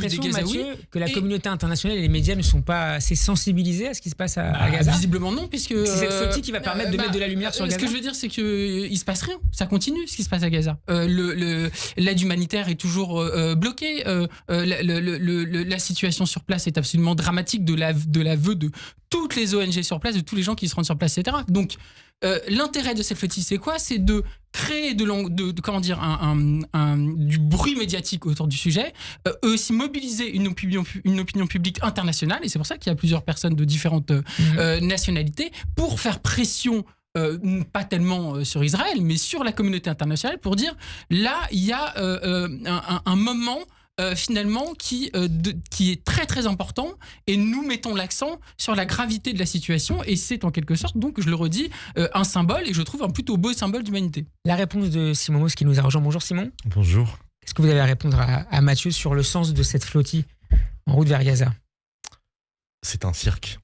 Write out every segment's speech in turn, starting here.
l'impression, Gazaouis. Mathieu, que la Et- communauté internationale et les médias ne sont pas assez sensibilisés à ce qui se passe à Gaza. Visiblement non, puisque C'est cette flottille qui va permettre de mettre de la lumière sur Ce Gaza. que je veux dire, c'est que il se passe rien. Ça continue, ce qui se passe à Gaza. L'aide humanitaire est toujours bloquée. La situation sur place est absolument dramatique de l'aveu de toutes les ONG sur place, de tous les gens qui se rendent sur place, etc. Donc, l'intérêt de cette flottille, c'est quoi? C'est de créer comment dire, du bruit médiatique autour du sujet, aussi mobiliser une opinion publique internationale, et c'est pour ça qu'il y a plusieurs personnes de différentes nationalités, pour faire pression pas tellement sur Israël, mais sur la communauté internationale, pour dire, là, il y a un moment finalement qui est très très important, et nous mettons l'accent sur la gravité de la situation, et c'est en quelque sorte, donc je le redis, un symbole, et je trouve un plutôt beau symbole d'humanité. La réponse de Simon Mauss qui nous a rejoint. Bonjour Simon. Bonjour. Qu'est-ce que vous avez à répondre à Mathieu sur le sens de cette flottille en route vers Gaza? C'est un cirque.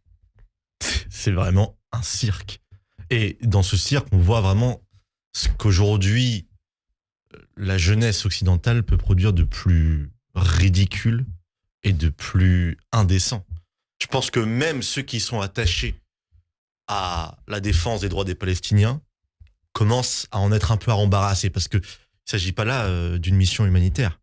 C'est vraiment un cirque. Et dans ce cirque, on voit vraiment ce qu'aujourd'hui la jeunesse occidentale peut produire de plus ridicule et de plus indécent. Je pense que même ceux qui sont attachés à la défense des droits des Palestiniens commencent à en être un peu embarrassés, parce qu'il ne s'agit pas là d'une mission humanitaire.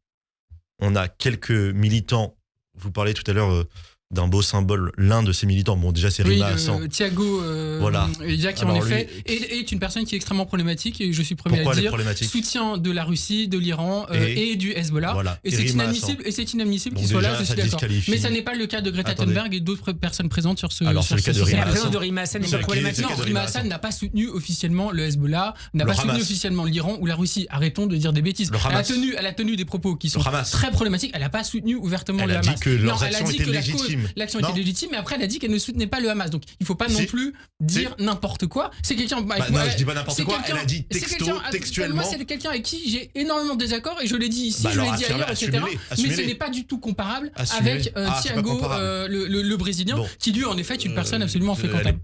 On a quelques militants, vous parlez tout à l'heure d'un beau symbole, l'un de ces militants, bon déjà c'est Rima Hassan. Thiago Voilà. Elia, qui Alors, en effet lui, est une personne qui est extrêmement problématique, et je suis premier pourquoi à elle est dire, problématique? soutien de la Russie, de l'Iran et du Hezbollah, Voilà. et c'est Rima inadmissible, Hassan. qu'il soit là, déjà, je suis ça d'accord. disqualifie. Mais ça n'est pas le cas de Greta Attendez. Thunberg et d'autres personnes présentes sur ce Alors, sur c'est le cas ce de sujet. Rima La présence Hassan. de Rima Hassan n'est C'est pas le problématique. cas Non, de Rima Rima Hassan Hassan. n'a pas soutenu officiellement le Hezbollah, n'a Le pas soutenu Hamas. officiellement l'Iran ou la Russie. Arrêtons de dire des bêtises. Le Hamas. Elle a tenu des propos qui sont Le Hamas. très problématiques. Elle n'a pas soutenu ouvertement Elle le a Hamas. dit que leurs Non, elle a actions dit étaient que légitimes. l'action Non. était légitime, mais après elle a dit qu'elle ne soutenait pas le Hamas. Donc il ne faut pas non Si. plus dire n'importe quoi. C'est quelqu'un. non, je dis pas n'importe quoi, elle a dit textuellement. Moi, c'est quelqu'un avec qui j'ai énormément de désaccords, et je l'ai dit ici, Bah je l'ai alors, dit ailleurs, etc. assumez-les, Mais assumez-les. ce n'est pas du tout comparable Assumez-les. avec Ah, c'est pas Thiago, comparable. le Brésilien, Bon. qui lui en effet est une personne absolument fréquentable.